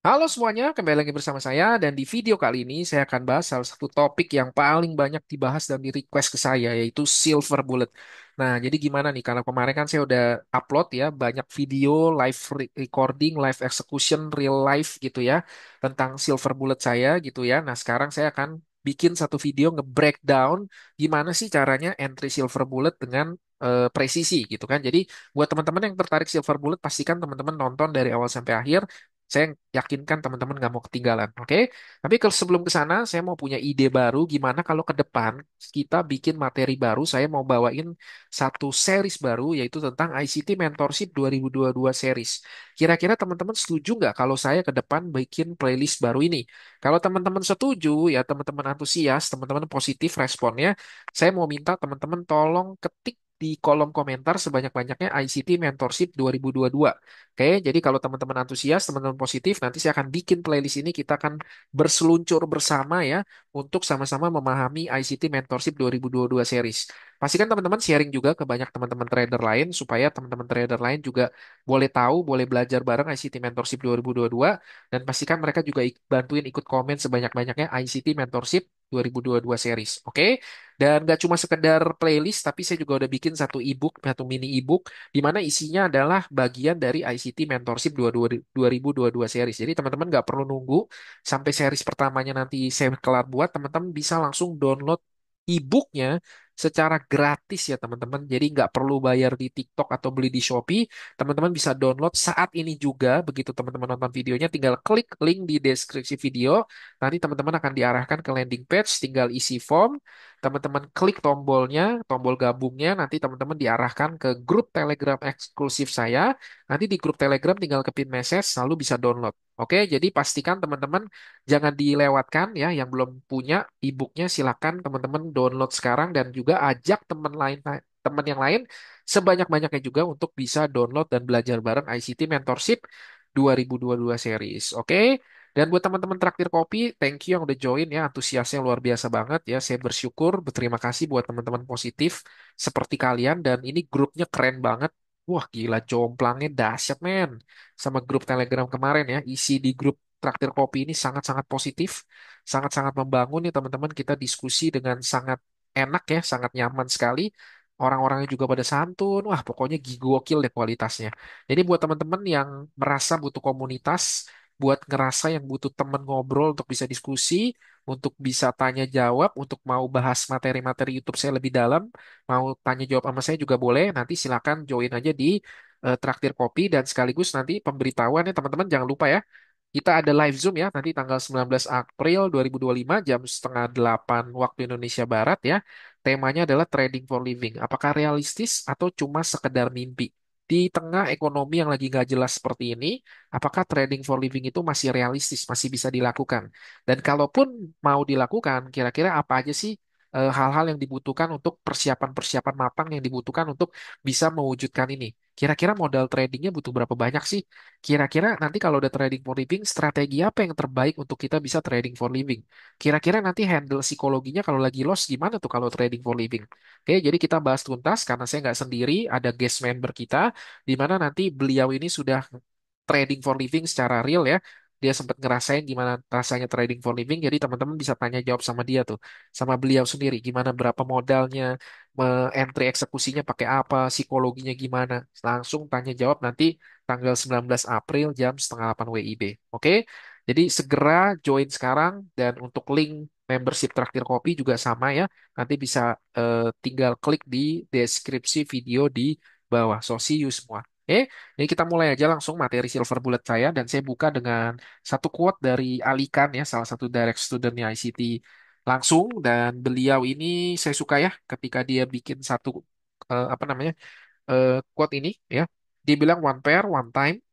Halo semuanya, kembali lagi bersama saya dan di video kali ini saya akan bahas salah satu topik yang paling banyak dibahas dan di request ke saya yaitu silver bullet. Nah, jadi gimana nih? Karena kemarin kan saya udah upload ya banyak video live recording, live execution, real life gitu ya tentang silver bullet saya gitu ya. Nah, sekarang saya akan bikin satu video nge-breakdown gimana sih caranya entry silver bullet dengan presisi gitu kan. Jadi buat teman-teman yang tertarik silver bullet pastikan teman-teman nonton dari awal sampai akhir. Saya yakinkan teman-teman nggak mau ketinggalan, oke? Tapi kalau sebelum ke sana, saya mau punya ide baru gimana kalau ke depan kita bikin materi baru. Saya mau bawain satu series baru yaitu tentang ICT Mentorship 2022 series. Kira-kira teman-teman setuju nggak kalau saya ke depan bikin playlist baru ini? Kalau teman-teman setuju, ya teman-teman antusias, teman-teman positif responnya, saya mau minta teman-teman tolong ketik di kolom komentar sebanyak-banyaknya ICT Mentorship 2022. Oke, jadi kalau teman-teman antusias, teman-teman positif, nanti saya akan bikin playlist ini, kita akan berseluncur bersama ya, untuk sama-sama memahami ICT Mentorship 2022 series. Pastikan teman-teman sharing juga ke banyak teman-teman trader lain, supaya teman-teman trader lain juga boleh tahu, boleh belajar bareng ICT Mentorship 2022, dan pastikan mereka juga bantuin ikut komen sebanyak-banyaknya ICT Mentorship 2022 series. Oke, dan gak cuma sekedar playlist, tapi saya juga udah bikin satu ebook, satu mini ebook di mana isinya adalah bagian dari ICT Mentorship 2022 series. Jadi teman-teman nggak perlu nunggu sampai series pertamanya nanti saya kelar buat, teman-teman bisa langsung download e-booknya secara gratis ya teman-teman. Jadi nggak perlu bayar di TikTok atau beli di Shopee. Teman-teman bisa download saat ini juga. Begitu teman-teman nonton videonya, tinggal klik link di deskripsi video. Nanti teman-teman akan diarahkan ke landing page, tinggal isi form. Teman-teman klik tombolnya, tombol gabungnya, nanti teman-teman diarahkan ke grup Telegram eksklusif saya. Nanti di grup Telegram tinggal ke pin message, lalu bisa download. Oke, jadi pastikan teman-teman jangan dilewatkan ya, yang belum punya e-booknya silakan teman-teman download sekarang dan juga ajak teman yang lain sebanyak-banyaknya juga untuk bisa download dan belajar bareng ICT Mentorship 2022 series. Oke. Dan buat teman-teman traktir kopi, thank you yang udah join ya, antusiasnya luar biasa banget ya. Saya bersyukur, berterima kasih buat teman-teman positif seperti kalian dan ini grupnya keren banget. Wah gila jomplangnya dahsyat men. Sama grup Telegram kemarin ya, isi di grup traktir kopi ini sangat-sangat positif, sangat-sangat membangun ya teman-teman. Kita diskusi dengan sangat enak ya, sangat nyaman sekali. Orang-orangnya juga pada santun, wah pokoknya gokil deh kualitasnya. Jadi buat teman-teman yang merasa butuh komunitas, buat ngerasa yang butuh temen ngobrol untuk bisa diskusi, untuk bisa tanya jawab, untuk mau bahas materi-materi YouTube saya lebih dalam, mau tanya jawab sama saya juga boleh. Nanti silakan join aja di Traktir Kopi dan sekaligus nanti pemberitahuan ya teman-teman jangan lupa ya. Kita ada live Zoom ya nanti tanggal 19 April 2025 jam setengah 8 waktu Indonesia Barat ya. Temanya adalah trading for living. Apakah realistis atau cuma sekedar mimpi? Di tengah ekonomi yang lagi nggak jelas seperti ini, apakah trading for living itu masih realistis, masih bisa dilakukan? Dan kalaupun mau dilakukan, kira-kira apa aja sih hal-hal yang dibutuhkan untuk persiapan-persiapan matang yang dibutuhkan untuk bisa mewujudkan ini? Kira-kira modal tradingnya butuh berapa banyak sih? Kira-kira nanti kalau udah trading for living, strategi apa yang terbaik untuk kita bisa trading for living? Kira-kira nanti handle psikologinya kalau lagi loss gimana tuh kalau trading for living? Oke, jadi kita bahas tuntas karena saya nggak sendiri, ada guest member kita, di mana nanti beliau ini sudah trading for living secara real ya. Dia sempat ngerasain gimana rasanya trading for living. Jadi teman-teman bisa tanya jawab sama dia tuh, sama beliau sendiri. Gimana berapa modalnya, entry eksekusinya pakai apa, psikologinya gimana. Langsung tanya jawab nanti tanggal 19 April jam setengah 8 WIB. Oke? Jadi segera join sekarang dan untuk link membership Traktir Kopi juga sama ya. Nanti bisa tinggal klik di deskripsi video di bawah. So see you semua. Oke? Jadi kita mulai aja langsung materi silver bullet saya dan saya buka dengan satu quote dari Alikan ya, salah satu direct studentnya ICT langsung dan beliau ini saya suka ya ketika dia bikin satu apa namanya quote ini ya. Dia bilang one pair, one time,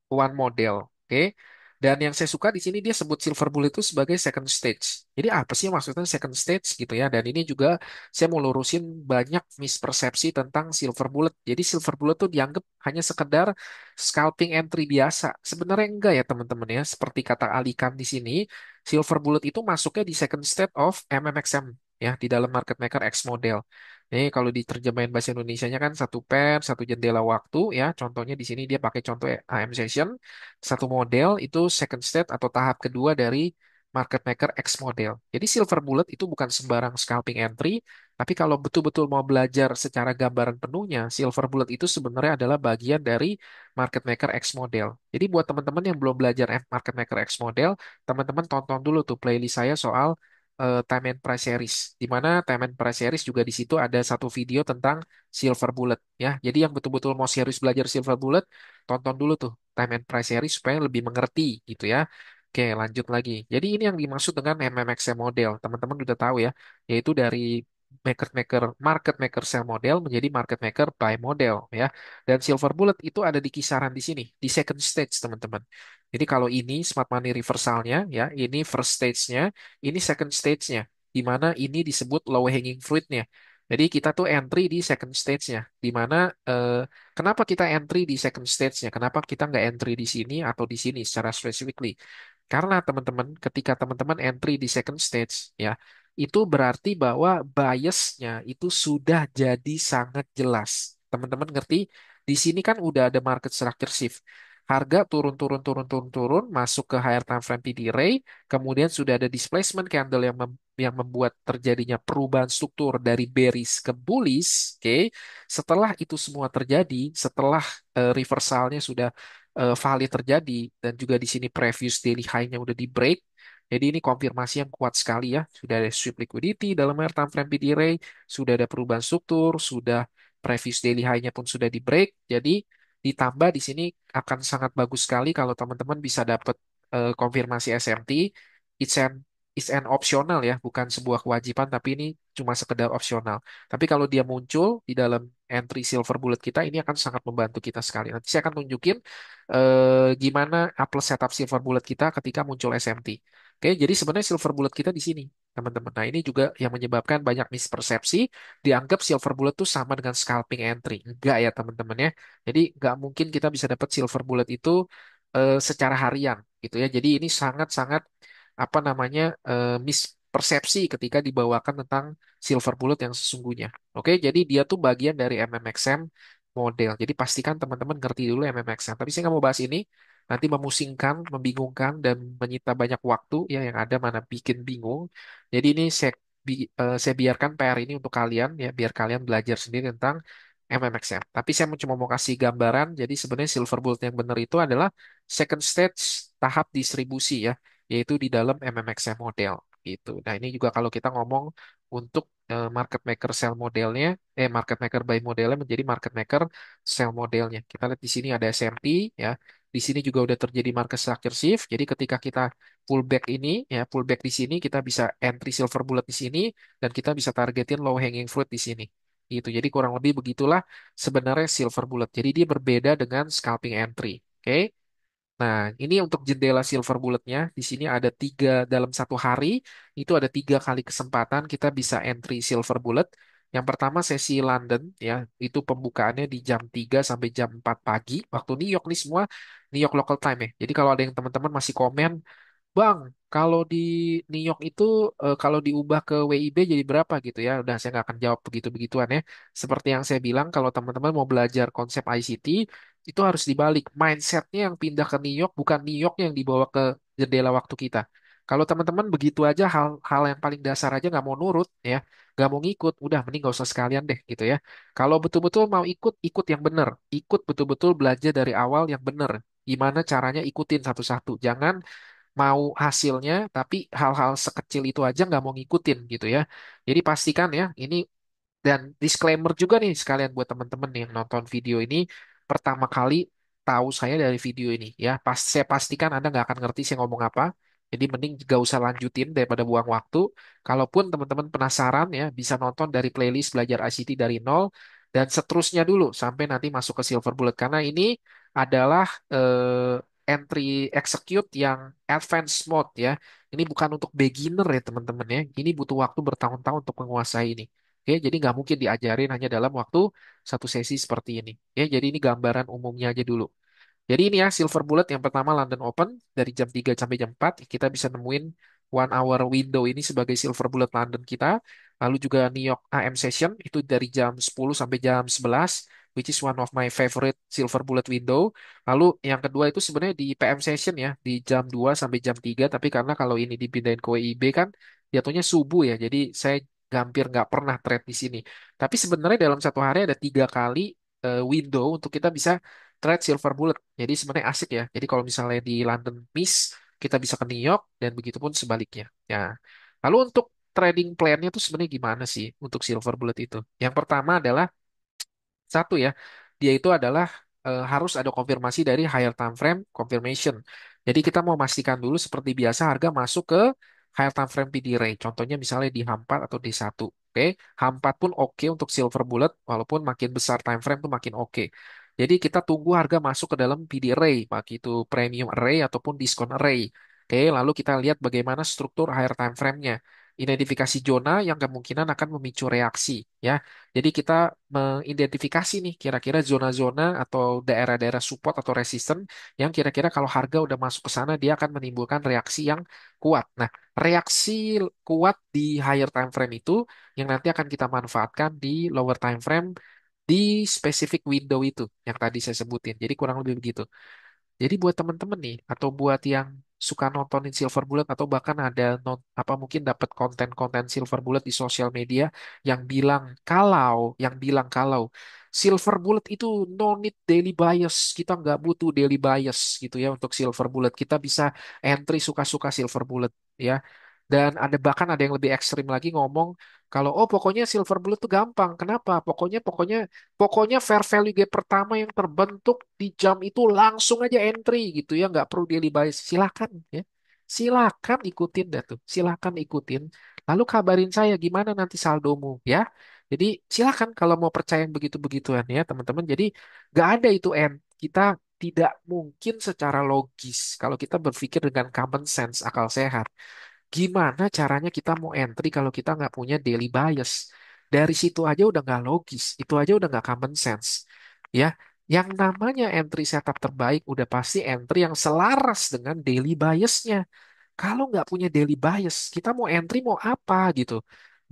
one model. Oke. Dan yang saya suka di sini dia sebut silver bullet itu sebagai second stage. Jadi apa sih maksudnya second stage gitu ya? Dan ini juga saya mau lurusin banyak mispersepsi tentang silver bullet. Jadi silver bullet tuh dianggap hanya sekedar scalping entry biasa. Sebenarnya enggak ya teman-teman ya. Seperti kata Alikan di sini, silver bullet itu masuknya di second stage of MMXM. ya di dalam market maker X model. Ini kalau diterjemahin bahasa Indonesianya kan satu pair, satu jendela waktu ya. Contohnya di sini dia pakai contoh AM session, satu model itu second state atau tahap kedua dari market maker X model. Jadi silver bullet itu bukan sembarang scalping entry, tapi kalau betul-betul mau belajar secara gambaran penuhnya, silver bullet itu sebenarnya adalah bagian dari market maker X model. Jadi buat teman-teman yang belum belajar market maker X model, teman-teman tonton dulu tuh playlist saya soal time and price series. Di mana time and price series juga di situ ada satu video tentang silver bullet ya. Jadi yang betul-betul mau serius belajar silver bullet, tonton dulu tuh time and price series supaya lebih mengerti gitu ya. Oke, lanjut lagi. Jadi ini yang dimaksud dengan MMXM model. Teman-teman udah tahu ya, yaitu dari market maker sell model menjadi market maker buy model ya. Dan silver bullet itu ada di kisaran di sini, di second stage teman-teman. Jadi kalau ini smart money reversalnya ya, ini first stage-nya, ini second stage-nya, di mana ini disebut low hanging fruit-nya. Jadi kita tuh entry di second stage-nya, di mana kenapa kita entry di second stage-nya? Kenapa kita nggak entry di sini atau di sini secara specifically? Karena teman-teman, ketika teman-teman entry di second stage, ya, itu berarti bahwa bias-nya itu sudah jadi sangat jelas. Teman-teman ngerti? Di sini kan udah ada market structure shift. Harga turun, turun, turun, turun, turun, masuk ke higher time frame PD Ray, kemudian sudah ada displacement candle yang membuat terjadinya perubahan struktur dari bearish ke bullish. Oke, setelah itu semua terjadi, setelah reversalnya sudah valid terjadi dan juga di sini previous daily high-nya udah di break. Jadi ini konfirmasi yang kuat sekali ya. Sudah ada sweep liquidity dalam higher time frame PD Ray, sudah ada perubahan struktur, sudah previous daily high-nya pun sudah di break. Jadi ditambah di sini akan sangat bagus sekali kalau teman-teman bisa dapat konfirmasi SMT. It's an it's an optional ya, bukan sebuah kewajiban, tapi ini cuma sekedar opsional. Tapi kalau dia muncul di dalam entry silver bullet kita, ini akan sangat membantu kita sekali. Nanti saya akan tunjukin gimana Apple setup silver bullet kita ketika muncul SMT. Oke, jadi sebenarnya silver bullet kita di sini, teman-teman. Nah, ini juga yang menyebabkan banyak mispersepsi, dianggap silver bullet itu sama dengan scalping entry. Enggak ya, teman-teman ya. Jadi nggak mungkin kita bisa dapat silver bullet itu secara harian gitu ya. Jadi ini sangat-sangat apa namanya mispersepsi ketika dibawakan tentang silver bullet yang sesungguhnya. Oke, jadi dia tuh bagian dari MMXM model. Jadi pastikan teman-teman ngerti dulu MMXM. Tapi saya nggak mau bahas ini. Nanti memusingkan, membingungkan, dan menyita banyak waktu ya yang ada mana bikin bingung. Jadi ini saya biarkan PR ini untuk kalian ya, biar kalian belajar sendiri tentang MMXM. Tapi saya cuma mau kasih gambaran. Jadi sebenarnya silver bullet yang benar itu adalah second stage tahap distribusi ya, yaitu di dalam MMXM model gitu. Nah, ini juga kalau kita ngomong untuk market maker sell modelnya, market maker buy modelnya menjadi market maker sell modelnya. Kita lihat di sini ada SMP ya. Di sini juga udah terjadi market structure shift. Jadi ketika kita pullback ini ya, pullback di sini kita bisa entry silver bullet di sini dan kita bisa targetin low hanging fruit di sini. Gitu. Jadi kurang lebih begitulah sebenarnya silver bullet. Jadi dia berbeda dengan scalping entry. Oke. Nah, ini untuk jendela silver bulletnya. Di sini ada tiga dalam satu hari. Itu ada tiga kali kesempatan kita bisa entry silver bullet. Yang pertama sesi London ya, itu pembukaannya di jam 3 sampai jam 4 pagi. Waktu New York nih semua, New York local time ya. Jadi kalau ada yang teman-teman masih komen, Bang, kalau di New York itu kalau diubah ke WIB jadi berapa gitu ya? Udah saya nggak akan jawab begitu-begituan ya. Seperti yang saya bilang, kalau teman-teman mau belajar konsep ICT, itu harus dibalik. Mindsetnya yang pindah ke New York, bukan New York yang dibawa ke jendela waktu kita. Kalau teman-teman begitu aja hal-hal yang paling dasar aja nggak mau nurut ya, nggak mau ngikut, udah mending nggak usah sekalian deh gitu ya. Kalau betul-betul mau ikut, ikut yang benar. Ikut betul-betul belajar dari awal yang benar. Gimana caranya ikutin satu-satu. Jangan mau hasilnya, tapi hal-hal sekecil itu aja nggak mau ngikutin gitu ya. Jadi pastikan ya, ini dan disclaimer juga nih sekalian buat teman-teman yang nonton video ini pertama kali tahu saya dari video ini ya. Saya pastikan Anda nggak akan ngerti saya ngomong apa. Jadi mending gak usah lanjutin daripada buang waktu. Kalaupun teman-teman penasaran ya, bisa nonton dari playlist belajar ICT dari nol dan seterusnya dulu sampai nanti masuk ke Silver Bullet karena ini adalah entry execute yang advanced mode ya. Ini bukan untuk beginner ya teman-teman ya. Ini butuh waktu bertahun-tahun untuk menguasai ini. Oke, jadi nggak mungkin diajarin hanya dalam waktu satu sesi seperti ini. Ya, jadi ini gambaran umumnya aja dulu. Jadi ini ya Silver Bullet yang pertama London Open dari jam 3 sampai jam 4 kita bisa nemuin one hour window ini sebagai Silver Bullet London kita. lalu juga New York AM session itu dari jam 10 sampai jam 11, which is one of my favorite silver bullet window. Lalu yang kedua itu sebenarnya di PM session ya, di jam 2 sampai jam 3. Tapi karena kalau ini dipindahin ke WIB kan jatuhnya subuh ya, jadi saya hampir nggak pernah trade di sini. Tapi sebenarnya dalam satu hari ada 3 kali window untuk kita bisa trade silver bullet. Jadi sebenarnya asik ya. Jadi kalau misalnya di London miss, kita bisa ke New York dan begitu pun sebaliknya. Ya. Lalu untuk trading plan-nya tuh sebenarnya gimana sih untuk silver bullet itu? Yang pertama adalah satu ya, dia itu adalah harus ada konfirmasi dari higher time frame confirmation. Jadi kita mau pastikan dulu seperti biasa harga masuk ke higher time frame PD Ray. Contohnya misalnya di H4 atau D1. Oke, H4 pun oke untuk silver bullet, walaupun makin besar time frame tuh makin oke. Jadi kita tunggu harga masuk ke dalam PD Ray, baik itu premium array ataupun discount array. Oke, lalu kita lihat bagaimana struktur higher time frame-nya. Identifikasi zona yang kemungkinan akan memicu reaksi, ya. Jadi kita mengidentifikasi nih kira-kira zona-zona atau daerah-daerah support atau resisten yang kira-kira kalau harga udah masuk ke sana dia akan menimbulkan reaksi yang kuat. Nah, reaksi kuat di higher time frame itu yang nanti akan kita manfaatkan di lower time frame di specific window itu yang tadi saya sebutin. Jadi kurang lebih begitu. Jadi buat temen-temen nih, atau buat yang suka nontonin Silver Bullet atau bahkan ada apa mungkin dapat konten-konten Silver Bullet di sosial media yang bilang kalau Silver Bullet itu no need daily bias, kita nggak butuh daily bias gitu ya untuk Silver Bullet, kita bisa entry suka-suka Silver Bullet ya. Dan bahkan ada yang lebih ekstrim lagi ngomong kalau oh pokoknya Silver Bullet tuh gampang. Kenapa? Pokoknya pokoknya Pokoknya fair value gap pertama yang terbentuk di jam itu langsung aja entry gitu ya, nggak perlu daily bias. Silakan ya, silakan ikutin dah tuh, silakan ikutin. Lalu kabarin saya gimana nanti saldomu ya. Jadi silakan kalau mau percaya yang begitu-begituan ya teman-teman. Jadi nggak ada itu kita tidak mungkin secara logis kalau kita berpikir dengan common sense akal sehat. Gimana caranya kita mau entry kalau kita nggak punya daily bias? Dari situ aja udah nggak logis, itu aja udah nggak common sense. Ya, yang namanya entry setup terbaik udah pasti entry yang selaras dengan daily biasnya. Kalau nggak punya daily bias, kita mau entry mau apa gitu?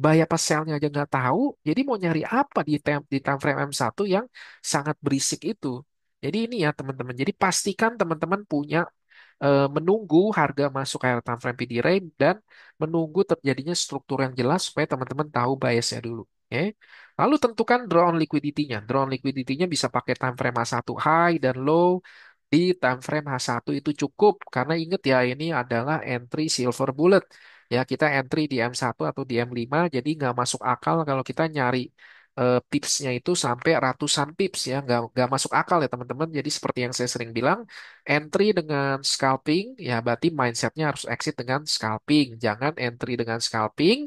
Buy apa sell-nya aja nggak tahu, jadi mau nyari apa di time frame M1 yang sangat berisik itu. Jadi ini ya teman-teman, jadi pastikan teman-teman punya menunggu harga masuk ke time frame PD range dan menunggu terjadinya struktur yang jelas supaya teman-teman tahu biasnya dulu. Oke. Lalu tentukan draw on liquidity-nya. Draw on liquidity-nya bisa pakai time frame H1 high dan low. Di time frame H1 itu cukup karena ingat ya ini adalah entry silver bullet. Ya kita entry di M1 atau di M5 jadi nggak masuk akal kalau kita nyari tipsnya itu sampai ratusan pips ya nggak masuk akal ya teman-teman. Jadi seperti yang saya sering bilang entry dengan scalping, ya berarti mindsetnya harus exit dengan scalping. Jangan entry dengan scalping,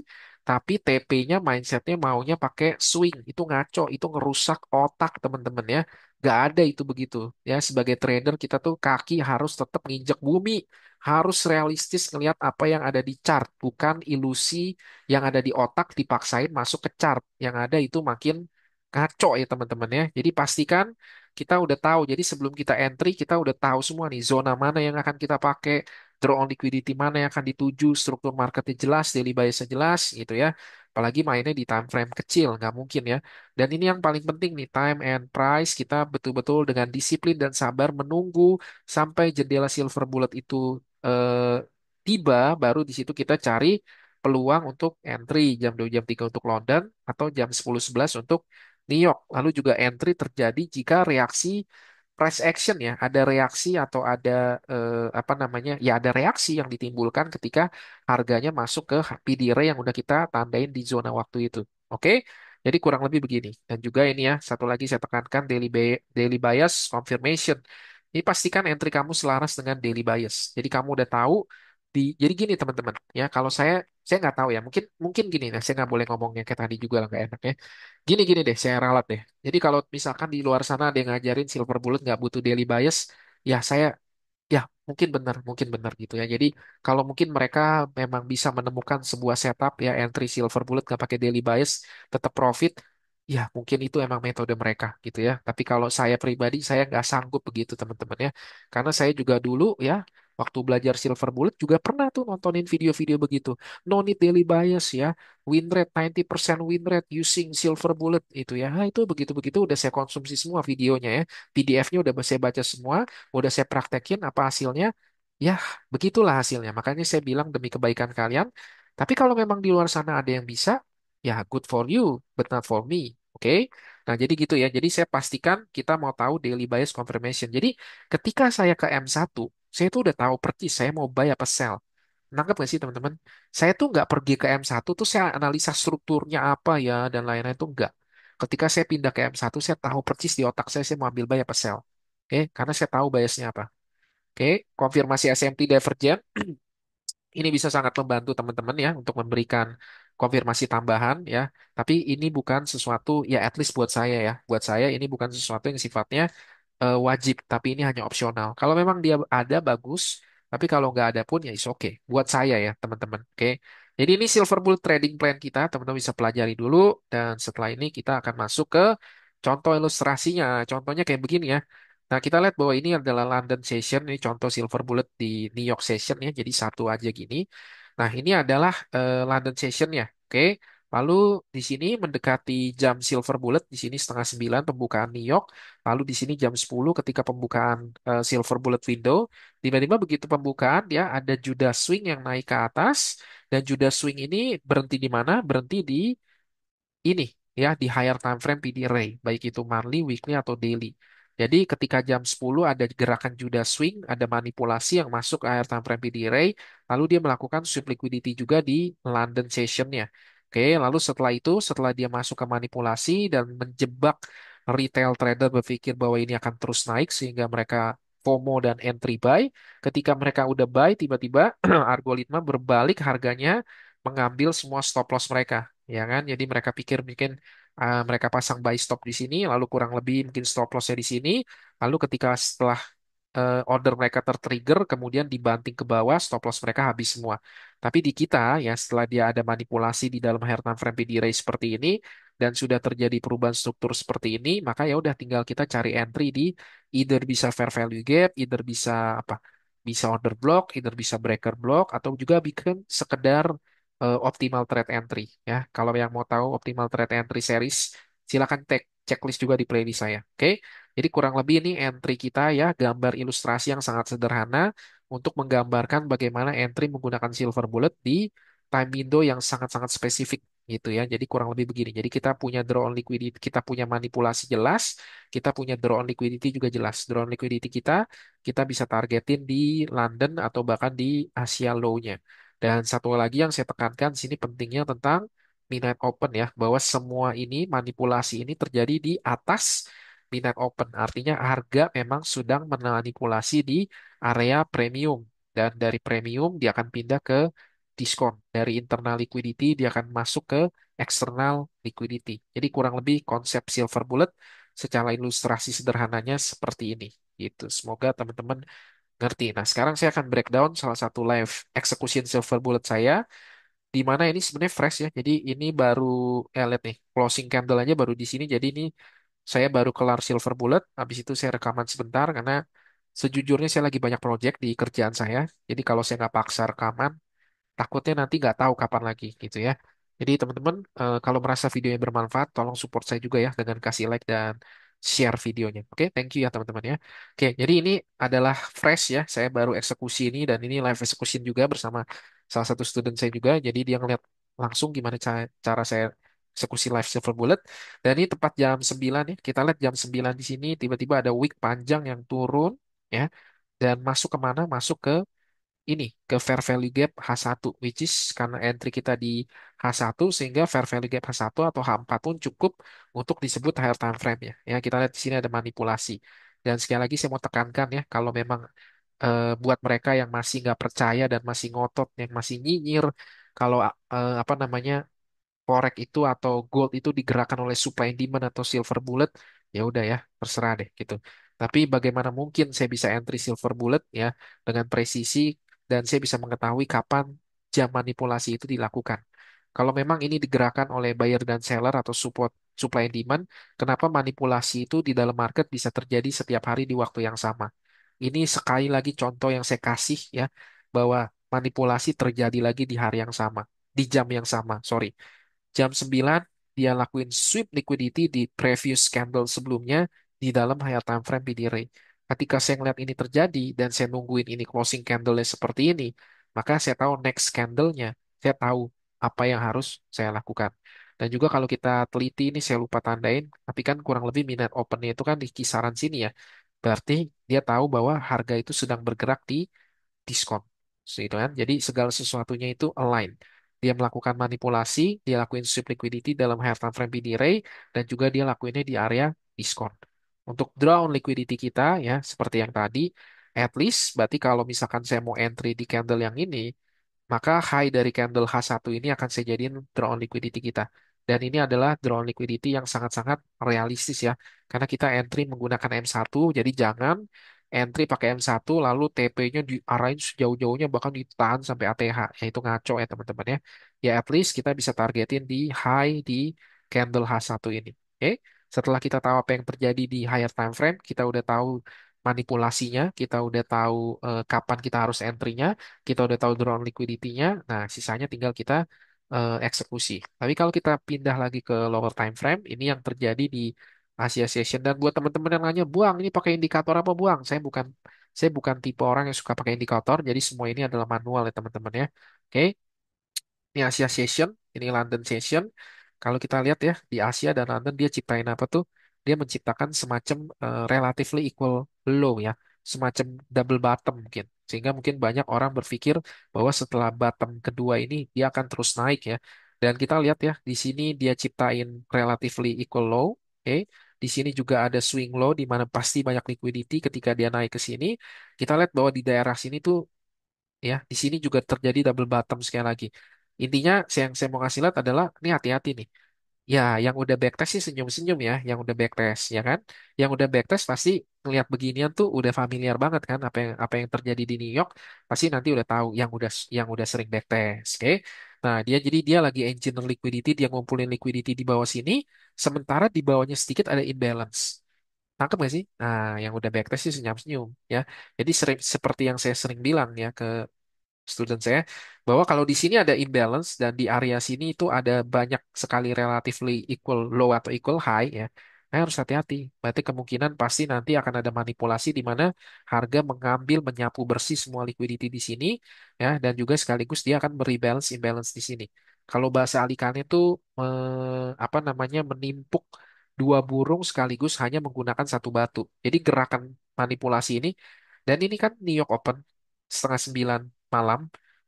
tapi TP-nya mindsetnya maunya pakai swing. Itu ngaco, itu ngerusak otak teman-teman ya. Gak ada itu begitu. Ya, sebagai trader kita tuh kaki harus tetap nginjek bumi. Harus realistis ngelihat apa yang ada di chart, bukan ilusi yang ada di otak dipaksain masuk ke chart. Yang ada itu makin ngaco ya teman-teman ya. Jadi pastikan kita udah tahu. Jadi sebelum kita entry, kita udah tahu semua nih zona mana yang akan kita pakai, draw on liquidity mana yang akan dituju, struktur marketnya jelas, daily biasnya jelas gitu ya. Apalagi mainnya di time frame kecil, nggak mungkin ya. Dan ini yang paling penting nih, time and price kita betul-betul dengan disiplin dan sabar menunggu sampai jendela silver bullet itu eh, tiba, baru di situ kita cari peluang untuk entry jam 2 jam 3 untuk London atau jam 10 11 untuk New York. Lalu juga entry terjadi jika reaksi price action ya, ada reaksi atau ada apa namanya? Ya ada reaksi yang ditimbulkan ketika harganya masuk ke PDR yang udah kita tandain di zona waktu itu. Oke? Jadi kurang lebih begini. Dan juga ini ya, satu lagi saya tekankan daily bias confirmation. Ini pastikan entry kamu selaras dengan daily bias. Jadi kamu udah tahu jadi gini teman-teman ya kalau saya nggak tahu ya mungkin mungkin gini nah saya nggak boleh ngomongnya kayak tadi juga lah nggak enak ya. Gini deh, saya ralat deh. Jadi kalau misalkan di luar sana ada yang ngajarin silver bullet nggak butuh daily bias, ya saya, ya mungkin benar gitu ya. Jadi kalau mungkin mereka memang bisa menemukan sebuah setup ya entry silver bullet nggak pakai daily bias, tetap profit, ya mungkin itu emang metode mereka gitu ya. Tapi kalau saya pribadi, saya nggak sanggup begitu teman-teman ya. Karena saya juga dulu ya waktu belajar Silver Bullet juga pernah tuh nontonin video-video begitu. No need daily bias ya. Win rate 90% win rate using Silver Bullet itu ya. Nah, itu begitu-begitu udah saya konsumsi semua videonya ya. PDF-nya udah saya baca semua, udah saya praktekin apa hasilnya. Ya, begitulah hasilnya. Makanya saya bilang demi kebaikan kalian. Tapi kalau memang di luar sana ada yang bisa, ya good for you, but not for me. Oke? Nah, jadi gitu ya. Jadi saya pastikan kita mau tahu daily bias confirmation. Jadi ketika saya ke M1, saya tuh udah tahu persis saya mau buy apa sell. Nangkep nggak sih teman-teman? Saya tuh nggak pergi ke M1 tuh saya analisa strukturnya apa ya dan lain-lain tuh nggak. Ketika saya pindah ke M1, saya tahu persis di otak saya mau ambil buy apa sell. Oke, karena saya tahu biasnya apa. Oke, konfirmasi SMT divergent. Ini bisa sangat membantu teman-teman ya untuk memberikan konfirmasi tambahan ya. Tapi ini bukan sesuatu ya at least buat saya ya. Buat saya ini bukan sesuatu yang sifatnya wajib, tapi ini hanya opsional. Kalau memang dia ada bagus, tapi kalau nggak ada pun ya is okay. Buat saya ya teman-teman. Oke. Jadi ini Silver Bull trading plan kita, teman-teman bisa pelajari dulu dan setelah ini kita akan masuk ke contoh ilustrasinya. Contohnya kayak begini ya. Nah, kita lihat bahwa ini adalah London Session, ini contoh Silver Bullet di New York Session ya, jadi satu aja gini. Nah, ini adalah London Session ya, oke. Lalu di sini mendekati jam Silver Bullet, di sini setengah 9 pembukaan New York, lalu di sini jam 10 ketika pembukaan Silver Bullet window, tiba-tiba begitu pembukaan ya ada Judah Swing yang naik ke atas, dan Judah Swing ini berhenti di mana? Berhenti di ini ya di higher time frame PD Ray, baik itu monthly, weekly atau daily. Jadi ketika jam 10 ada gerakan Judah swing, ada manipulasi yang masuk ke higher time frame PD Ray, lalu dia melakukan sweep liquidity juga di London sessionnya. Oke, lalu setelah itu, setelah dia masuk ke manipulasi dan menjebak retail trader berpikir bahwa ini akan terus naik sehingga mereka FOMO dan entry buy. Ketika mereka udah buy, tiba-tiba algoritma berbalik harganya mengambil semua stop loss mereka ya kan? Jadi mereka pikir mungkin mereka pasang buy stop di sini, lalu kurang lebih mungkin stop lossnya di sini, lalu ketika setelah order mereka tertrigger, kemudian dibanting ke bawah, stop loss mereka habis semua. Tapi di kita ya setelah dia ada manipulasi di dalam higher time frame PD Ray seperti ini dan sudah terjadi perubahan struktur seperti ini, maka ya udah tinggal kita cari entry di either bisa fair value gap, either bisa apa? Bisa order block, either bisa breaker block atau juga bikin sekedar optimal trade entry ya. Kalau yang mau tahu optimal trade entry series, silakan cek checklist juga di playlist saya. Oke. Jadi kurang lebih ini entry kita ya, gambar ilustrasi yang sangat sederhana untuk menggambarkan bagaimana entry menggunakan silver bullet di time window yang sangat-sangat spesifik gitu ya. Jadi kurang lebih begini. Jadi kita punya draw on liquidity, kita punya manipulasi jelas, kita punya draw on liquidity juga jelas. Draw on liquidity kita bisa targetin di London atau bahkan di Asia low-nya. Dan satu lagi yang saya tekankan di sini pentingnya tentang midnight open ya, bahwa semua ini manipulasi ini terjadi di atas midnight open. Artinya harga memang sedang memanipulasi di area premium dan dari premium dia akan pindah ke diskon. Dari internal liquidity dia akan masuk ke external liquidity. Jadi kurang lebih konsep silver bullet secara ilustrasi sederhananya seperti ini. Gitu. Semoga teman-teman ngerti. Nah, sekarang saya akan breakdown salah satu live execution silver bullet saya di mana ini sebenarnya fresh ya. Jadi ini baru lihat nih closing candle aja baru di sini. Jadi ini saya baru kelar Silver Bullet, habis itu saya rekaman sebentar karena sejujurnya saya lagi banyak project di kerjaan saya. Jadi kalau saya nggak paksa rekaman, takutnya nanti nggak tahu kapan lagi gitu ya. Jadi teman-teman, kalau merasa videonya bermanfaat, tolong support saya juga ya dengan kasih like dan share videonya. Oke, thank you ya teman-teman ya. Oke, jadi ini adalah fresh ya. Saya baru eksekusi ini dan ini live execution juga bersama salah satu student saya juga. Jadi dia ngeliat langsung gimana cara saya eksekusi live silver bullet. Dan ini tepat jam 9 ya. Kita lihat jam 9 di sini tiba-tiba ada wick panjang yang turun ya. Dan masuk kemana? Masuk ke ini ke fair value gap H1 which is karena entry kita di H1 sehingga fair value gap H1 atau H4 pun cukup untuk disebut higher time frame ya. Ya, kita lihat di sini ada manipulasi. Dan sekali lagi saya mau tekankan ya kalau memang buat mereka yang masih nggak percaya dan masih ngotot, yang masih nyinyir kalau apa namanya forex itu atau gold itu digerakkan oleh supply and demand atau silver bullet, ya udah ya, terserah deh gitu. Tapi bagaimana mungkin saya bisa entry silver bullet ya dengan presisi dan saya bisa mengetahui kapan jam manipulasi itu dilakukan. Kalau memang ini digerakkan oleh buyer dan seller atau support supply and demand, kenapa manipulasi itu di dalam market bisa terjadi setiap hari di waktu yang sama? Ini sekali lagi contoh yang saya kasih ya, bahwa manipulasi terjadi lagi di hari yang sama, di jam yang sama, sorry. Jam 9 dia lakuin sweep liquidity di previous candle sebelumnya di dalam higher time frame PD array. Ketika saya ngeliat ini terjadi dan saya nungguin ini closing candle-nya seperti ini, maka saya tahu next candle-nya, saya tahu apa yang harus saya lakukan. Dan juga kalau kita teliti ini saya lupa tandain, tapi kan kurang lebih minute open-nya itu kan di kisaran sini ya. Berarti dia tahu bahwa harga itu sedang bergerak di diskon. Gitu kan. Jadi segala sesuatunya itu align. Dia melakukan manipulasi, dia lakuin sweep liquidity dalam higher time frame PD array, dan juga dia lakuinnya di area diskon. Untuk draw on liquidity kita ya, seperti yang tadi, at least berarti kalau misalkan saya mau entry di candle yang ini, maka high dari candle H1 ini akan saya jadiin draw on liquidity kita. Dan ini adalah draw on liquidity yang sangat-sangat realistis ya. Karena kita entry menggunakan M1, jadi jangan entry pakai M1 lalu TP-nya diarahin sejauh-jauhnya bahkan ditahan sampai ATH. Ya itu ngaco ya teman-teman ya. Ya at least kita bisa targetin di high di candle H1 ini. Oke. Setelah kita tahu apa yang terjadi di higher time frame, kita udah tahu manipulasinya, kita udah tahu kapan kita harus entry-nya, kita udah tahu drawn liquidity-nya, nah sisanya tinggal kita eksekusi. Tapi kalau kita pindah lagi ke lower time frame, ini yang terjadi di Asia Session. Dan buat teman-teman yang nanya, Buang, ini pakai indikator apa, Buang? Saya bukan tipe orang yang suka pakai indikator, jadi semua ini adalah manual ya teman-teman ya. Oke, ini Asia Session, ini London Session. Kalau kita lihat ya, di Asia dan London dia ciptain apa tuh? Dia menciptakan semacam relatively equal low ya, semacam double bottom mungkin. Sehingga mungkin banyak orang berpikir bahwa setelah bottom kedua ini dia akan terus naik ya. Dan kita lihat ya, di sini dia ciptain relatively equal low. Oke, di sini juga ada swing low di mana pasti banyak liquidity ketika dia naik ke sini. Kita lihat bahwa di daerah sini tuh ya di sini juga terjadi double bottom sekali lagi. Intinya yang saya mau kasih lihat adalah ini hati-hati nih. Ya, yang udah backtest sih senyum-senyum ya, yang udah backtest ya kan. Yang udah backtest pasti ngelihat beginian tuh udah familiar banget kan apa yang terjadi di New York pasti nanti udah tahu yang udah sering backtest, oke. Nah, dia lagi engineer liquidity, dia ngumpulin liquidity di bawah sini, sementara di bawahnya sedikit ada imbalance. Tangkap nggak sih? Nah, yang udah backtest sih senyum-senyum ya. Jadi seperti yang saya sering bilang ya ke student saya bahwa kalau di sini ada imbalance dan di area sini itu ada banyak sekali relatively equal low atau equal high ya. Nah, harus hati-hati. Berarti kemungkinan pasti nanti akan ada manipulasi di mana harga mengambil menyapu bersih semua liquidity di sini ya dan juga sekaligus dia akan merebalance imbalance di sini. Kalau bahasa alikannya itu apa namanya menimpuk dua burung sekaligus hanya menggunakan satu batu. Jadi gerakan manipulasi ini dan ini kan New York Open setengah 9 malam.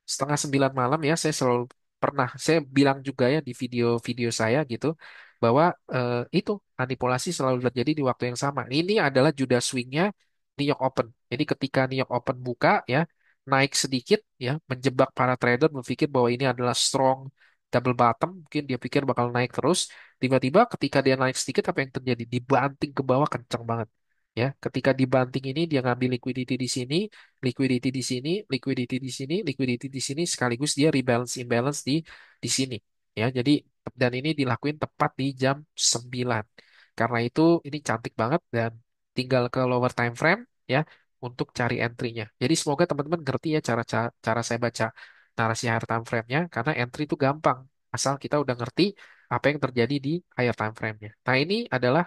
Setengah 9 malam ya, saya bilang juga ya di video-video saya gitu, bahwa itu manipulasi selalu terjadi di waktu yang sama. Ini adalah Judas swingnya New York Open. Jadi ketika New York Open buka ya, naik sedikit ya, menjebak para trader berpikir bahwa ini adalah strong double bottom, mungkin dia pikir bakal naik terus. Tiba-tiba ketika dia naik sedikit, apa yang terjadi? Dibanting ke bawah kencang banget. Ya, ketika dibanting ini dia ngambil liquidity di sini, liquidity di sini, liquidity di sini, liquidity di sini, sekaligus dia rebalance imbalance di sini. Ya, jadi dan ini dilakuin tepat di jam 9. Karena itu ini cantik banget dan tinggal ke lower time frame ya untuk cari entry-nya. Jadi semoga teman-teman ngerti ya cara saya baca narasi higher time frame-nya karena entry itu gampang asal kita udah ngerti apa yang terjadi di higher time frame-nya. Nah, ini adalah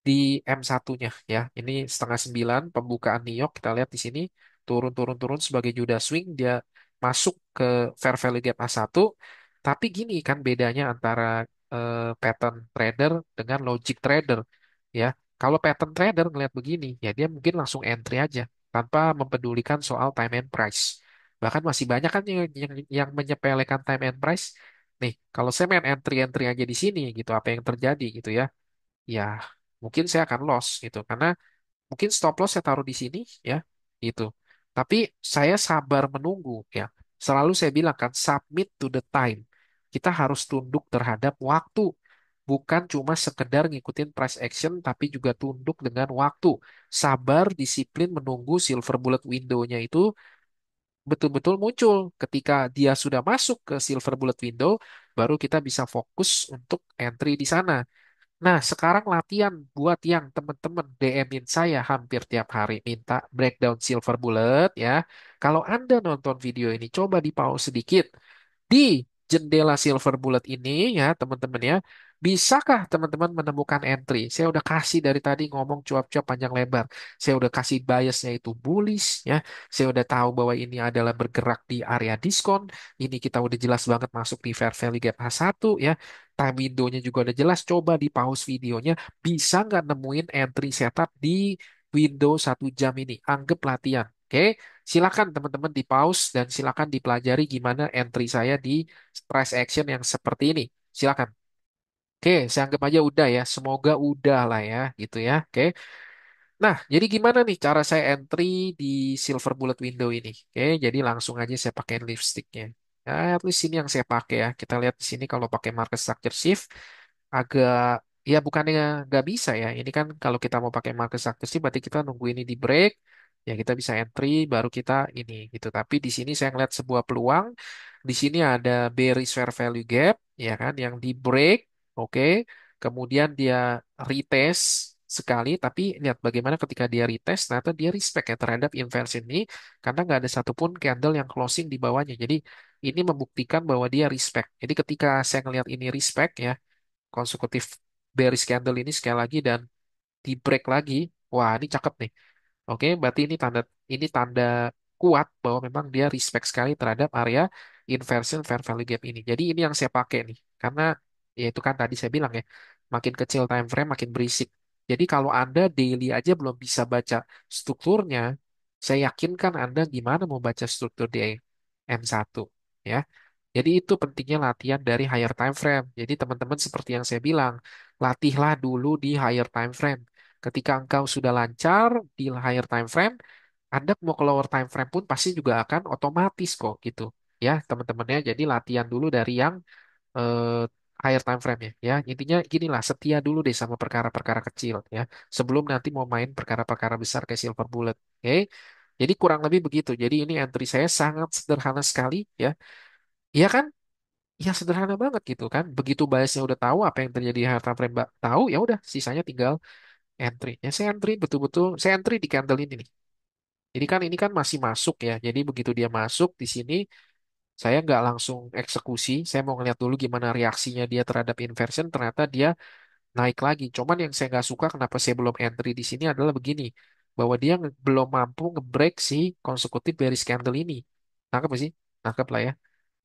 di M1-nya ya. Ini setengah 9 pembukaan New York kita lihat di sini turun sebagai Judah swing dia masuk ke fair value gap A1. Tapi gini kan bedanya antara pattern trader dengan logic trader ya. Kalau pattern trader ngelihat begini ya dia mungkin langsung entry aja tanpa mempedulikan soal time and price. Bahkan masih banyak kan yang menyepelekan time and price. Nih, kalau saya main entry-entry aja di sini gitu apa yang terjadi gitu ya ya mungkin saya akan loss gitu karena mungkin stop loss saya taruh di sini ya gitu. Tapi saya sabar menunggu ya. Selalu saya bilang kan submit to the time. Kita harus tunduk terhadap waktu. Bukan cuma sekedar ngikutin price action tapi juga tunduk dengan waktu. Sabar, disiplin menunggu silver bullet window-nya itu betul-betul muncul. Ketika dia sudah masuk ke silver bullet window, baru kita bisa fokus untuk entry di sana. Nah, sekarang latihan buat yang teman-teman DM-in saya hampir tiap hari minta breakdown silver bullet ya. Kalau Anda nonton video ini, coba di pause sedikit. Di jendela silver bullet ini ya teman-teman ya, bisakah teman-teman menemukan entry? Saya udah kasih dari tadi ngomong cuap-cuap panjang lebar. Saya udah kasih biasnya itu bullish ya. Saya udah tahu bahwa ini adalah bergerak di area diskon. Ini kita udah jelas banget masuk di fair value gap H1 ya. Time window-nya juga udah jelas. Coba di pause videonya. Bisa nggak nemuin entry setup di window 1 jam ini? Anggap latihan. Oke, silakan teman-teman di pause dan silakan dipelajari gimana entry saya di price action yang seperti ini. Silakan. Oke, saya anggap aja udah ya. Semoga udah lah ya, gitu ya. Oke. Nah, jadi gimana nih cara saya entry di silver bullet window ini? Oke, jadi langsung aja saya pakai lipsticknya. Nah, at least ini yang saya pakai ya. Kita lihat di sini kalau pakai market structure shift agak ya bukannya nggak bisa ya. Ini kan kalau kita mau pakai market structure shift berarti kita nunggu ini di break. Ya kita bisa entry baru kita ini gitu. Tapi di sini saya ngeliat sebuah peluang. Di sini ada bearish fair value gap ya kan yang di break. Oke. Kemudian dia retest sekali, tapi lihat bagaimana ketika dia retest, ternyata dia respect ya terhadap inversion ini, karena nggak ada satupun candle yang closing di bawahnya. Jadi ini membuktikan bahwa dia respect. Jadi ketika saya ngelihat ini respect ya, konsekutif bearish candle ini sekali lagi dan di break lagi, wah ini cakep nih. Oke, berarti ini tanda kuat bahwa memang dia respect sekali terhadap area inversion fair value gap ini. Jadi ini yang saya pakai nih, karena ya itu kan tadi saya bilang ya, makin kecil time frame makin berisik. Jadi kalau Anda daily aja belum bisa baca strukturnya, saya yakinkan Anda gimana mau baca struktur di M1 ya. Jadi itu pentingnya latihan dari higher time frame. Jadi teman-teman seperti yang saya bilang, latihlah dulu di higher time frame. Ketika engkau sudah lancar di higher time frame, Anda mau ke lower time frame pun pasti juga akan otomatis kok gitu. Ya, teman-temannya. Jadi latihan dulu dari yang eh, higher time frame ya. Ya, intinya gini lah, setia dulu deh sama perkara-perkara kecil ya. Sebelum nanti mau main perkara-perkara besar kayak silver bullet. Oke. Jadi kurang lebih begitu. Jadi ini entry saya sangat sederhana sekali ya. Iya kan? Ya sederhana banget gitu kan. Begitu biasnya udah tahu apa yang terjadi di harta frame tahu ya udah sisanya tinggal entry. Ya saya entry betul-betul saya entry di candle ini nih. Jadi kan ini kan masih masuk ya. Jadi begitu dia masuk di sini saya nggak langsung eksekusi. Saya mau ngeliat dulu gimana reaksinya dia terhadap inversion. Ternyata dia naik lagi. Cuman yang saya nggak suka kenapa saya belum entry di sini adalah begini. Bahwa dia belum mampu nge-break si konsekutif bearish candle ini. Nangkep gak sih? Nangkep lah ya.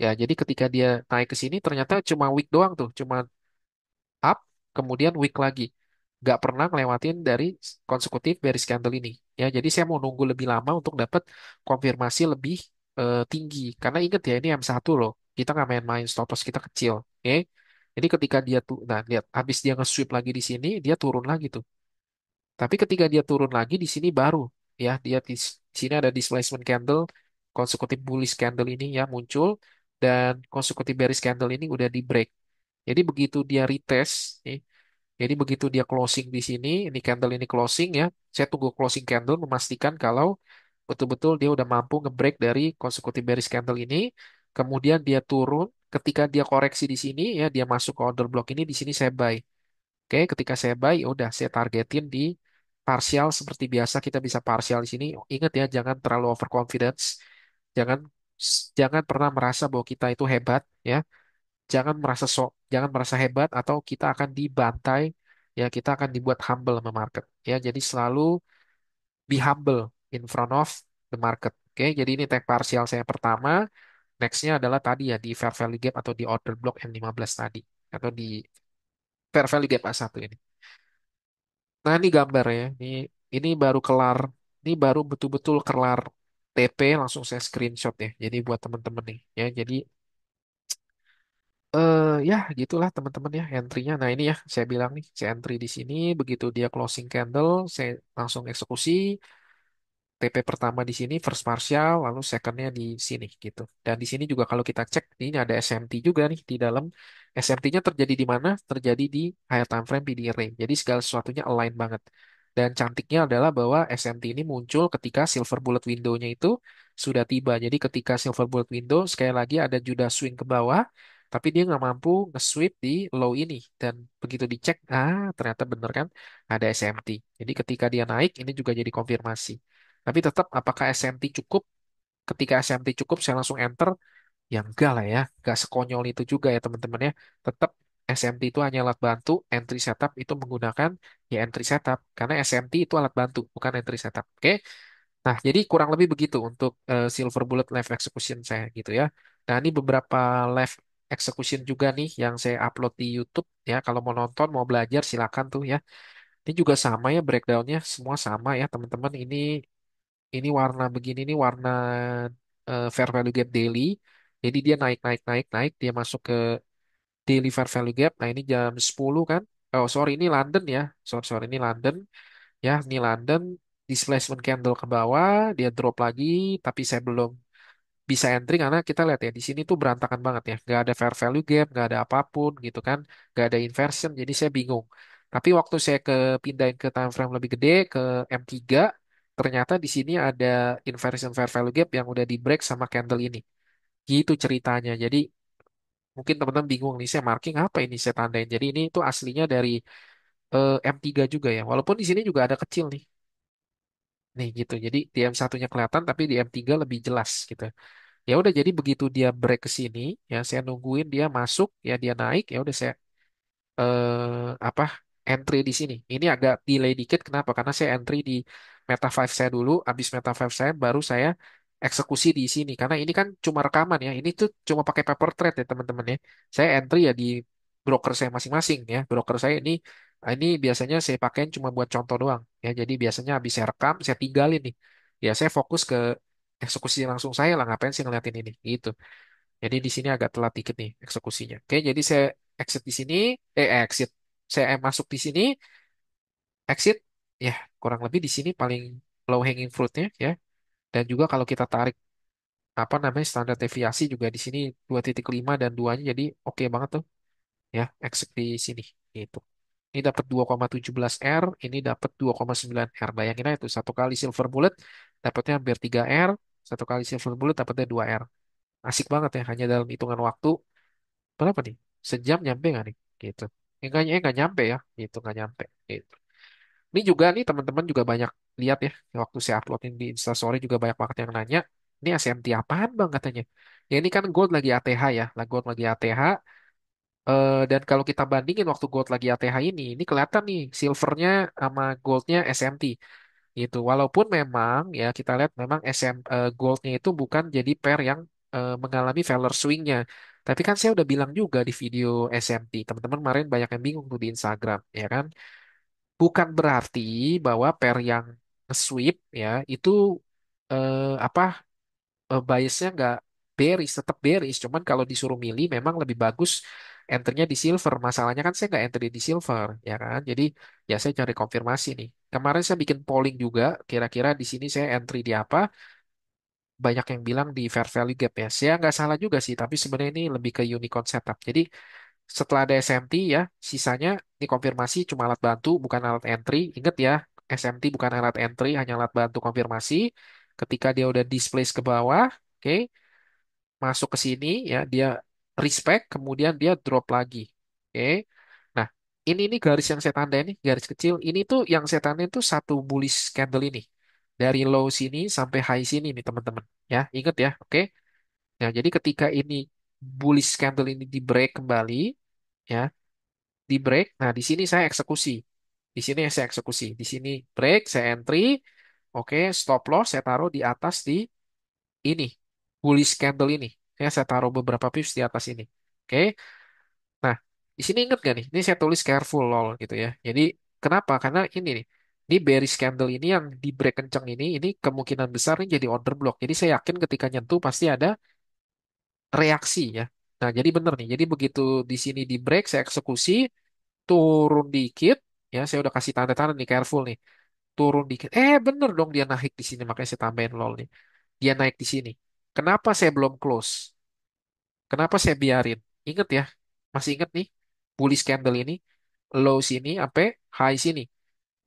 Ya, jadi ketika dia naik ke sini ternyata cuma wick doang tuh, cuma up, kemudian wick lagi. Nggak pernah ngelewatin dari konsekutif bearish candle ini. Ya, jadi saya mau nunggu lebih lama untuk dapat konfirmasi lebih tinggi. Karena ingat ya, ini M1 loh. Kita nggak main-main, stop loss kita kecil. Oke? Jadi ketika dia tuh, nah lihat, habis dia nge-sweep lagi di sini, dia turun lagi tuh. Tapi ketika dia turun lagi di sini baru, ya, dia di sini ada displacement candle, konsekutif bullish candle ini ya muncul, dan konsekutif bearish candle ini udah di break. Jadi begitu dia retest, nih, jadi begitu dia closing di sini, ini candle ini closing ya. Saya tunggu closing candle memastikan kalau betul-betul dia udah mampu ngebreak dari konsekutif bearish candle ini. Kemudian dia turun. Ketika dia koreksi di sini ya, dia masuk ke order block ini. Di sini saya buy. Oke, ketika saya buy, ya udah saya targetin di parsial seperti biasa kita bisa parsial di sini. Ingat ya, jangan terlalu overconfidence. Jangan jangan pernah merasa bahwa kita itu hebat ya. Jangan merasa hebat atau kita akan dibantai ya, kita akan dibuat humble sama market ya. Jadi selalu be humble in front of the market. Oke, jadi ini tag parsial saya pertama. Nextnya adalah tadi ya di fair value gap atau di order block M15 tadi atau di fair value gap A1 ini. Nah, ini gambar ya. Ini baru kelar. Ini baru betul-betul kelar TP langsung saya screenshot ya. Jadi buat teman-teman nih ya. Jadi ya gitulah teman-teman ya entry-nya. Nah, ini ya saya bilang nih, saya entry di sini begitu dia closing candle, saya langsung eksekusi. TP pertama di sini first partial, lalu secondnya di sini gitu. Dan di sini juga kalau kita cek, ini ada SMT juga nih di dalam. SMT-nya terjadi di mana? Terjadi di higher time frame PD array. Jadi segala sesuatunya align banget. Dan cantiknya adalah bahwa SMT ini muncul ketika silver bullet window-nya itu sudah tiba. Jadi ketika silver bullet window sekali lagi ada Judah swing ke bawah Tapi dia nggak mampu nge-sweep di low ini. Dan begitu dicek, ternyata bener kan ada SMT. Jadi ketika dia naik, ini juga jadi konfirmasi. Tapi tetap apakah SMT cukup? Ketika SMT cukup, saya langsung enter. Ya enggak lah ya, enggak sekonyol itu juga ya teman-teman ya. Tetap SMT itu hanya alat bantu, entry setup itu menggunakan ya entry setup. Karena SMT itu alat bantu, bukan entry setup. Oke? Nah, jadi kurang lebih begitu untuk Silver Bullet live execution saya gitu ya. Nah, ini beberapa live execution juga nih yang saya upload di YouTube ya. Kalau mau nonton, mau belajar silakan tuh ya. Ini juga sama ya breakdownnya, semua sama ya teman-teman. Ini warna begini nih warna fair value gap daily. Jadi dia naik naik naik naik, dia masuk ke daily fair value gap. Nah, ini jam 10 kan. Oh, sorry ini London ya. Sorry sorry ini London. Ya, ini London displacement candle ke bawah, dia drop lagi, tapi saya belum bisa entry karena kita lihat ya di sini tuh berantakan banget ya, nggak ada fair value gap, nggak ada apapun gitu kan, nggak ada inversion, jadi saya bingung. Tapi waktu saya pindahin ke time frame lebih gede ke M3, ternyata di sini ada inversion fair value gap yang udah di break sama candle ini. Gitu ceritanya. Jadi mungkin teman-teman bingung nih saya marking apa ini saya tandain. Jadi ini tuh aslinya dari M3 juga ya. Walaupun di sini juga ada kecil nih. Nih gitu. Jadi di M1-nya kelihatan tapi di M3 lebih jelas gitu. Ya udah jadi begitu dia break ke sini ya saya nungguin dia masuk ya dia naik ya udah saya apa entry di sini. Ini agak delay dikit kenapa? Karena saya entry di Meta 5 saya dulu, habis Meta 5 saya baru saya eksekusi di sini. Karena ini kan cuma rekaman ya. Ini tuh cuma pakai paper trade ya teman-teman ya. Saya entry ya di broker saya masing-masing ya. Broker saya ini biasanya saya pakein cuma buat contoh doang ya. Jadi biasanya habis saya rekam, saya tinggalin nih. Ya saya fokus ke eksekusi langsung saya lah ngapain sih ngeliatin ini gitu. Jadi di sini agak telat dikit nih eksekusinya. Oke, jadi saya exit di sini, exit. Saya masuk di sini, exit. Ya, kurang lebih di sini paling low hanging fruitnya ya. Dan juga kalau kita tarik apa namanya standar deviasi juga di sini 2,5 dan 2-nya jadi oke banget tuh ya, exit di sini gitu. Ini dapat 2,17 R, ini dapat 2,9 R. Bayangin aja tuh satu kali silver bullet dapatnya hampir 3 R, satu kali silver bullet dapatnya 2 R. Asik banget ya hanya dalam hitungan waktu berapa nih? Sejam nyampe nggak nih? Gitu. Nggak nyampe ya. Gitu nggak nyampe. Gitu. Ini juga nih teman-teman juga banyak lihat ya. Waktu saya uploadin di Instastory juga banyak banget yang nanya. Ini ASMT apaan bang katanya. Ya ini kan gold lagi ATH ya. Lah gold lagi ATH. Dan kalau kita bandingin waktu gold lagi ATH ini kelihatan nih silvernya sama goldnya SMT gitu. Walaupun memang ya kita lihat memang goldnya itu bukan jadi pair yang mengalami failure swingnya. Tapi kan saya udah bilang juga di video SMT, teman-teman kemarin banyak yang bingung tuh di Instagram, ya kan? Bukan berarti bahwa pair yang sweep ya itu apa biasnya nggak bearish, tetap bearish. Cuman kalau disuruh milih memang lebih bagus entry-nya di silver. Masalahnya kan saya nggak entry di silver, ya kan? Jadi ya saya cari konfirmasi nih. Kemarin saya bikin polling juga, kira-kira di sini saya entry di apa? Banyak yang bilang di fair value gap ya. Saya nggak salah juga sih, tapi sebenarnya ini lebih ke unicorn setup. Jadi setelah ada SMT ya, sisanya ini konfirmasi cuma alat bantu, bukan alat entry. Ingat ya, SMT bukan alat entry, hanya alat bantu konfirmasi. Ketika dia udah displace ke bawah, oke, masuk ke sini ya dia respect kemudian dia drop lagi. Oke. Nah, ini garis yang saya tanda ini garis kecil ini tuh yang saya tanda itu satu bullish candle ini. Dari low sini sampai high sini nih teman-teman. Ya, ingat ya. Oke. Nah, jadi ketika ini bullish candle ini di break kembali ya, di break. Nah, di sini saya eksekusi. Di sini saya eksekusi. Di sini break, saya entry. Oke, stop loss saya taruh di atas di ini bullish candle ini ya saya taruh beberapa pips di atas ini oke nah di sini inget gak nih ini saya tulis careful lol gitu ya jadi kenapa karena ini nih di bearish candle ini yang di break kenceng ini kemungkinan besar nih jadi order block jadi saya yakin ketika nyentuh pasti ada reaksi ya nah jadi bener nih jadi begitu di sini di break saya eksekusi turun dikit ya saya udah kasih tanda-tanda nih careful nih turun dikit bener dong dia naik di sini makanya saya tambahin lol nih dia naik di sini kenapa saya belum close. Kenapa saya biarin? Ingat ya, masih ingat nih, bullish candle ini, low sini sampai high sini.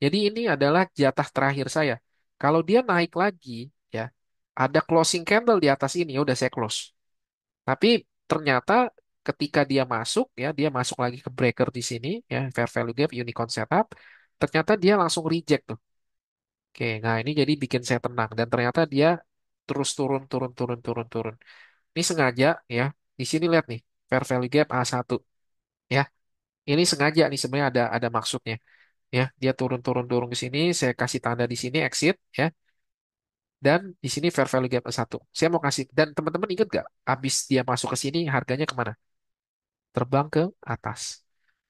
Jadi ini adalah jatah terakhir saya. Kalau dia naik lagi, ya, ada closing candle di atas ini, ya udah saya close. Tapi ternyata ketika dia masuk ya, dia masuk lagi ke breaker di sini ya, fair value gap, unicorn setup, ternyata dia langsung reject tuh. Oke, nah ini jadi bikin saya tenang dan ternyata dia terus turun turun turun turun turun. Ini sengaja ya. Di sini lihat nih, fair value gap A1 ya. Ini sengaja nih sebenarnya ada maksudnya ya. Dia turun turun turun ke sini, saya kasih tanda di sini exit ya. Dan di sini fair value gap A1. Saya mau kasih dan teman-teman ingat gak? Abis dia masuk ke sini harganya kemana? Terbang ke atas.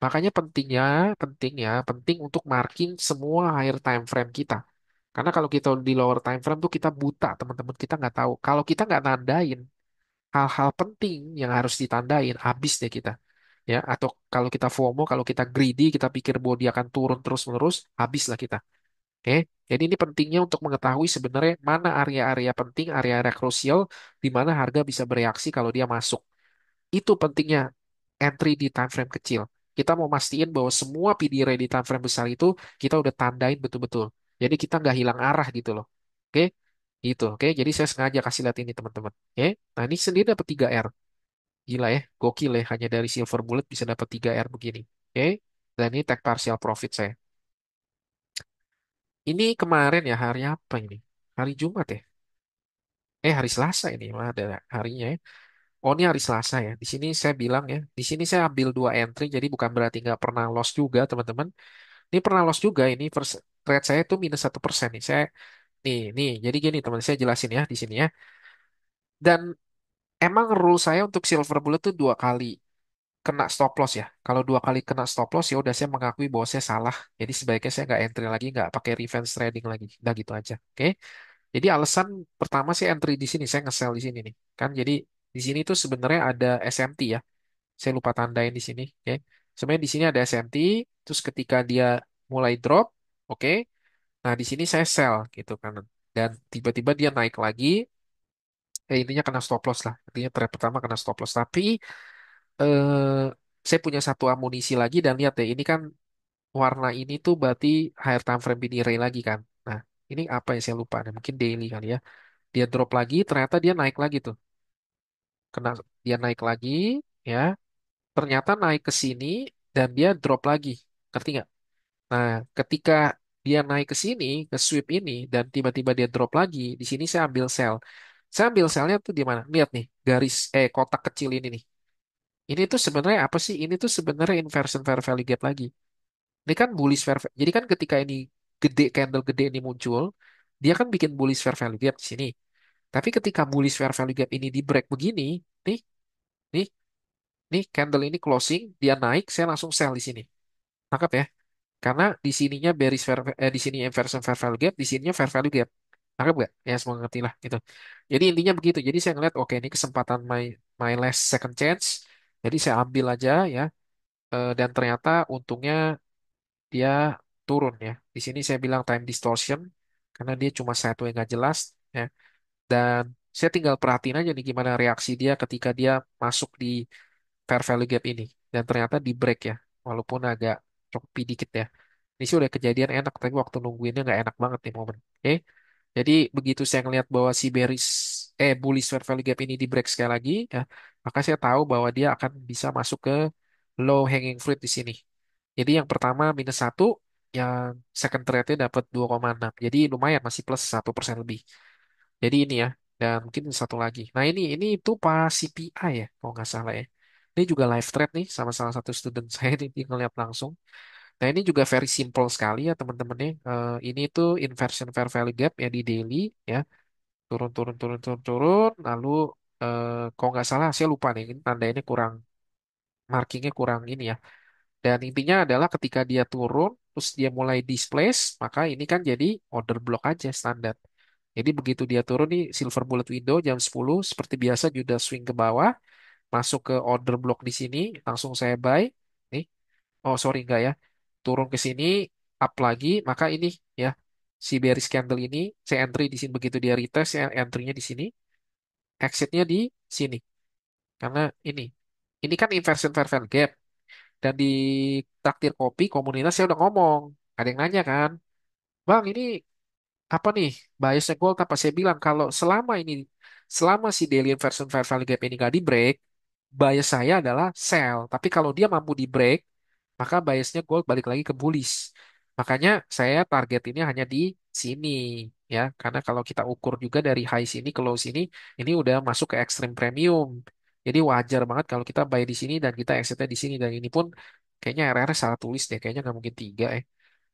Makanya penting untuk marking semua higher time frame kita. Karena kalau kita di lower time frame tuh kita buta, teman-teman kita nggak tahu. Kalau kita nggak nandain hal-hal penting yang harus ditandain, habis deh kita. Ya, atau kalau kita FOMO, kalau kita greedy, kita pikir bahwa dia akan turun terus-menerus, habislah kita. Oke, jadi ini pentingnya untuk mengetahui sebenarnya mana area-area penting, area-area krusial di mana harga bisa bereaksi kalau dia masuk. Itu pentingnya entry di time frame kecil. Kita mau mastiin bahwa semua PD rate di time frame besar itu kita udah tandain betul-betul. Jadi kita nggak hilang arah gitu loh. Oke, gitu. Oke, jadi saya sengaja kasih lihat ini teman-teman. Oke, nah ini sendiri dapat 3R. Gila ya, gokil ya. Hanya dari silver bullet bisa dapat 3R begini. Oke, dan ini take partial profit saya. Ini kemarin ya, hari apa ini? Hari Jumat ya? Hari Selasa ini, mah ada harinya ya. Oh ini hari Selasa ya. Di sini saya bilang ya, di sini saya ambil 2 entry, jadi bukan berarti nggak pernah loss juga teman-teman. Ini pernah loss juga ini. Trade saya itu -1% nih. Saya nih, jadi gini teman, saya jelasin ya di sini ya. Dan emang rule saya untuk silver bullet tuh 2 kali kena stop loss ya. Kalau 2 kali kena stop loss ya udah saya mengakui bahwa saya salah. Jadi sebaiknya saya nggak entry lagi, nggak pakai revenge trading lagi. Udah gitu aja. Oke. Jadi alasan pertama saya entry di sini, saya nge-sell di sini nih. Kan jadi di sini tuh sebenarnya ada SMT ya. Saya lupa tandain di sini. Oke. Sebenarnya di sini ada SMT. Terus ketika dia mulai drop, oke. Nah di sini saya sell gitu kan. Dan tiba-tiba dia naik lagi. Intinya kena stop loss lah. Intinya trade pertama kena stop loss. Tapi eh, saya punya satu amunisi lagi dan lihat deh, ini kan warna ini tuh berarti higher time frame bini ray lagi kan. Nah, ini apa yang saya lupa nih? Mungkin daily kali ya. Dia drop lagi, ternyata dia naik lagi tuh. Kena dia naik lagi, ya. Ternyata naik ke sini dan dia drop lagi. Ngerti nggak? Nah, ketika dia naik ke sini, ke sweep ini dan tiba-tiba dia drop lagi, di sini saya ambil sell. Saya ambil sellnya tuh di mana? Lihat nih, garis kotak kecil ini nih. Ini tuh sebenarnya apa sih? Ini tuh sebenarnya inversion fair value gap lagi. Ini kan bullish fair value. Jadi kan ketika ini gede, candle gede ini muncul, dia kan bikin bullish fair value gap di sini. Tapi ketika bullish fair value gap ini di break begini, nih, nih, nih candle ini closing, dia naik, saya langsung sell di sini. Tangkap ya. Karena di sininya di sini inversion fair value gap, di sininya fair value gap. Tangkap gak? Ya semua ngerti lah gitu. Jadi intinya begitu. Jadi saya ngeliat, oke ini kesempatan my last second chance. Jadi saya ambil aja ya. Dan ternyata untungnya dia turun ya. Di sini saya bilang time distortion karena dia cuma satu yang nggak jelas ya. Dan saya tinggal perhatiin aja nih gimana reaksi dia ketika dia masuk di fair value gap ini. Dan ternyata di break ya, walaupun agak choppy dikit ya. Ini sih udah kejadian enak, tapi waktu nungguinnya nggak enak banget nih momen. Oke, jadi begitu saya ngelihat bahwa si bullish fair value gap ini di break sekali lagi, ya, maka saya tahu bahwa dia akan bisa masuk ke low hanging fruit di sini. Jadi yang pertama -1, yang second trade-nya dapat 2,6. Jadi lumayan masih plus 1% lebih. Jadi ini ya, dan mungkin satu lagi. Nah ini itu pas CPI ya, kalau nggak salah ya. Ini juga live trade nih sama salah satu student saya ini ngeliat langsung. Nah ini juga very simple sekali ya teman-teman ya. Ini tuh inversion fair value gap ya di daily ya. Turun, turun, turun, turun, turun. Lalu kalau nggak salah saya lupa nih, ini tanda ini kurang, markingnya kurang ini ya. Dan intinya adalah ketika dia turun, terus dia mulai displace, maka ini kan jadi order block aja standar. Jadi begitu dia turun nih silver bullet window jam 10 seperti biasa juga swing ke bawah, masuk ke order block di sini, langsung saya buy. Nih, oh sorry enggak ya. Turun ke sini, up lagi, maka ini ya si bearish candle ini saya entry di sini begitu dia retest, saya entry-nya di sini, exit-nya di sini. Karena ini kan inversion fair value gap. Dan di traktir kopi komunitas saya udah ngomong. Ada yang nanya kan, Bang ini apa nih biasnya gold apa? Saya bilang kalau selama si daily inversion fair value gap ini nggak di break, bias saya adalah sell. Tapi kalau dia mampu di break, maka biasnya gold balik lagi ke bullish. Makanya saya target ini hanya di sini ya, karena kalau kita ukur juga dari high sini ke low sini, ini udah masuk ke extreme premium. Jadi wajar banget kalau kita buy di sini dan kita exitnya di sini dan ini pun kayaknya RR salah tulis deh, kayaknya nggak mungkin tiga eh.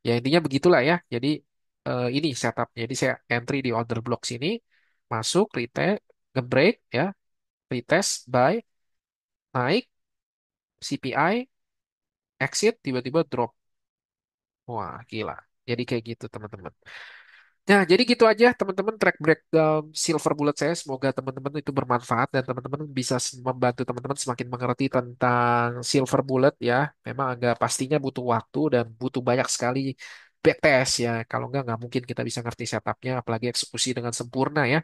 Ya intinya begitulah ya. Jadi ini setup. Jadi saya entry di order block sini, masuk, retest, ngebreak ya, retest, buy, naik, CPI, exit, tiba-tiba drop. Wah, gila. Jadi kayak gitu teman-teman. Nah, jadi gitu aja teman-teman track breakdown Silver Bullet saya. Semoga teman-teman itu bermanfaat dan teman-teman bisa membantu teman-teman semakin mengerti tentang Silver Bullet ya. Memang agak pastinya butuh waktu dan butuh banyak sekali backtest ya. Kalau nggak mungkin kita bisa ngerti setupnya, apalagi eksekusi dengan sempurna ya.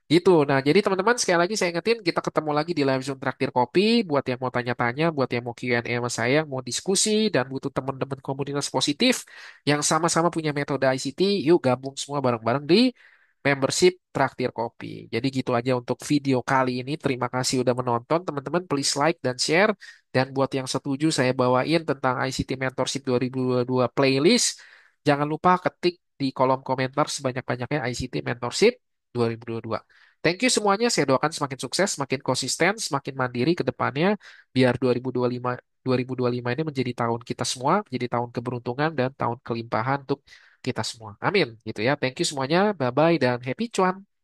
Gitu. Nah, jadi teman-teman sekali lagi saya ingetin kita ketemu lagi di live Zoom Traktir Kopi buat yang mau tanya-tanya, buat yang mau Q&A sama saya, mau diskusi dan butuh teman-teman komunitas positif yang sama-sama punya metode ICT, yuk gabung semua bareng-bareng di membership Traktir Kopi. Jadi gitu aja untuk video kali ini. Terima kasih udah menonton, teman-teman. Please like dan share. Dan buat yang setuju saya bawain tentang ICT Mentorship 2022 playlist, jangan lupa ketik di kolom komentar sebanyak-banyaknya ICT Mentorship 2022. Thank you semuanya. Saya doakan semakin sukses, semakin konsisten, semakin mandiri ke depannya biar 2025 ini menjadi tahun kita semua, menjadi tahun keberuntungan dan tahun kelimpahan untuk kita semua. Amin. Gitu ya. Thank you semuanya. Bye bye dan happy cuan.